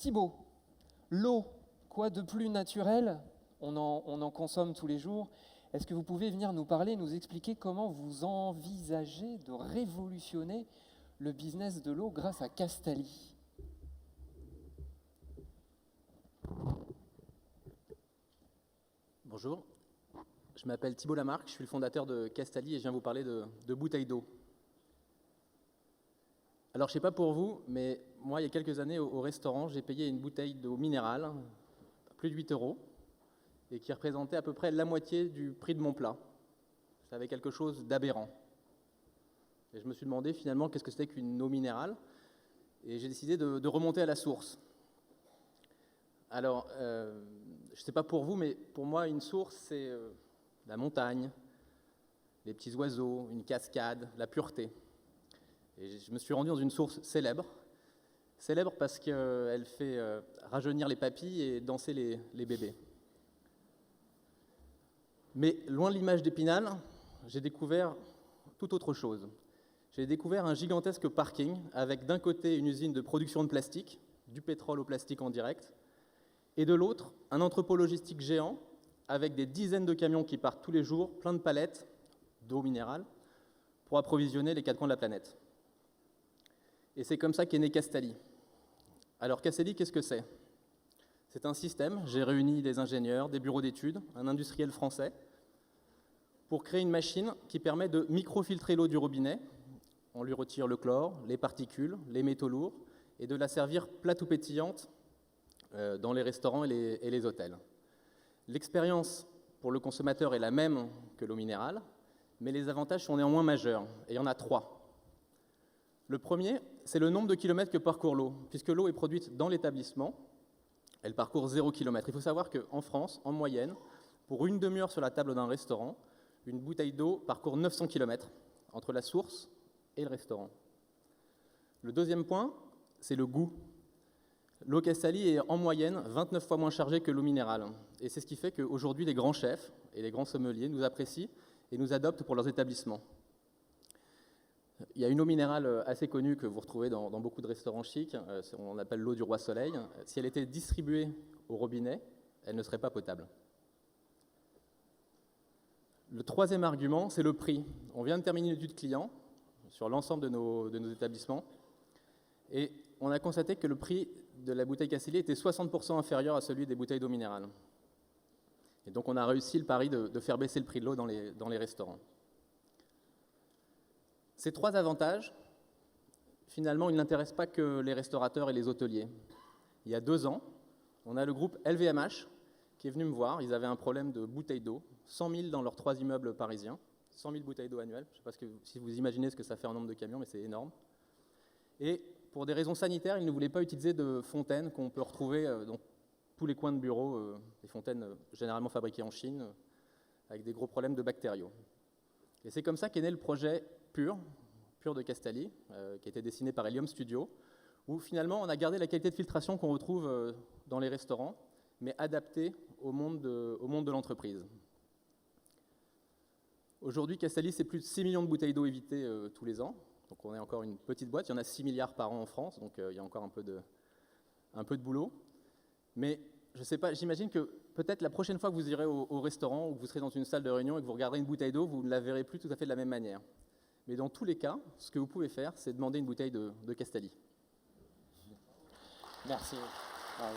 Thibaut, l'eau, quoi de plus naturel? On en consomme tous les jours. Est-ce que vous pouvez venir nous parler, nous expliquer comment vous envisagez de révolutionner le business de l'eau grâce à Castalli? Bonjour, je m'appelle Thibaut Lamarque, je suis le fondateur de Castalli et je viens vous parler de bouteilles d'eau. Alors je ne sais pas pour vous, mais moi il y a quelques années au restaurant, j'ai payé une bouteille d'eau minérale, plus de 8 euros, et qui représentait à peu près la moitié du prix de mon plat. Ça avait quelque chose d'aberrant. Et je me suis demandé finalement qu'est-ce que c'était qu'une eau minérale, et j'ai décidé de remonter à la source. Alors, je ne sais pas pour vous, mais pour moi, une source, c'est la montagne, les petits oiseaux, une cascade, la pureté. Et je me suis rendu dans une source célèbre parce qu'elle fait rajeunir les papilles et danser les bébés. Mais loin de l'image d'Épinal, j'ai découvert tout autre chose. J'ai découvert un gigantesque parking avec d'un côté une usine de production de plastique, du pétrole au plastique en direct, et de l'autre, un entrepôt logistique géant avec des dizaines de camions qui partent tous les jours, plein de palettes d'eau minérale, pour approvisionner les quatre coins de la planète. Et c'est comme ça qu'est né Castalli. Alors Castalli, qu'est-ce que c'est? C'est un système, j'ai réuni des ingénieurs, des bureaux d'études, un industriel français, pour créer une machine qui permet de microfiltrer l'eau du robinet. On lui retire le chlore, les particules, les métaux lourds, et de la servir plate ou pétillante dans les restaurants et les hôtels. L'expérience pour le consommateur est la même que l'eau minérale, mais les avantages sont néanmoins majeurs, et il y en a 3. Le premier, c'est le nombre de kilomètres que parcourt l'eau. Puisque l'eau est produite dans l'établissement, elle parcourt 0 km. Il faut savoir qu'en France, en moyenne, pour une demi-heure sur la table d'un restaurant, une bouteille d'eau parcourt 900 km entre la source et le restaurant. Le deuxième point, c'est le goût. L'eau Castalli est en moyenne 29 fois moins chargée que l'eau minérale. Et c'est ce qui fait qu'aujourd'hui, les grands chefs et les grands sommeliers nous apprécient et nous adoptent pour leurs établissements. Il y a une eau minérale assez connue que vous retrouvez dans beaucoup de restaurants chics, on appelle l'eau du roi soleil. Si elle était distribuée au robinet, elle ne serait pas potable. Le troisième argument, c'est le prix. On vient de terminer une étude client sur l'ensemble de nos établissements et on a constaté que le prix de la bouteille Castalli était 60% inférieur à celui des bouteilles d'eau minérale. Et donc on a réussi le pari de faire baisser le prix de l'eau dans les restaurants. Ces 3 avantages, finalement, ils n'intéressent pas que les restaurateurs et les hôteliers. Il y a 2 ans, on a le groupe LVMH qui est venu me voir. Ils avaient un problème de bouteilles d'eau, 100 000 dans leurs 3 immeubles parisiens, 100 000 bouteilles d'eau annuelles. Je ne sais pas si vous imaginez ce que ça fait en nombre de camions, mais c'est énorme. Et pour des raisons sanitaires, ils ne voulaient pas utiliser de fontaines qu'on peut retrouver dans tous les coins de bureaux, des fontaines généralement fabriquées en Chine, avec des gros problèmes de bactériaux. Et c'est comme ça qu'est né le projet Pur de Castalli, qui a été dessiné par Helium Studio, où finalement on a gardé la qualité de filtration qu'on retrouve dans les restaurants, mais adaptée au monde de l'entreprise. Aujourd'hui, Castalli, c'est plus de 6 millions de bouteilles d'eau évitées tous les ans. Donc on est encore une petite boîte, il y en a 6 milliards par an en France, donc il y a encore un peu de boulot. Mais je ne sais pas, j'imagine que peut-être la prochaine fois que vous irez au restaurant ou que vous serez dans une salle de réunion et que vous regarderez une bouteille d'eau, vous ne la verrez plus tout à fait de la même manière. Mais dans tous les cas, ce que vous pouvez faire, c'est demander une bouteille de Castalli. Merci. Bravo.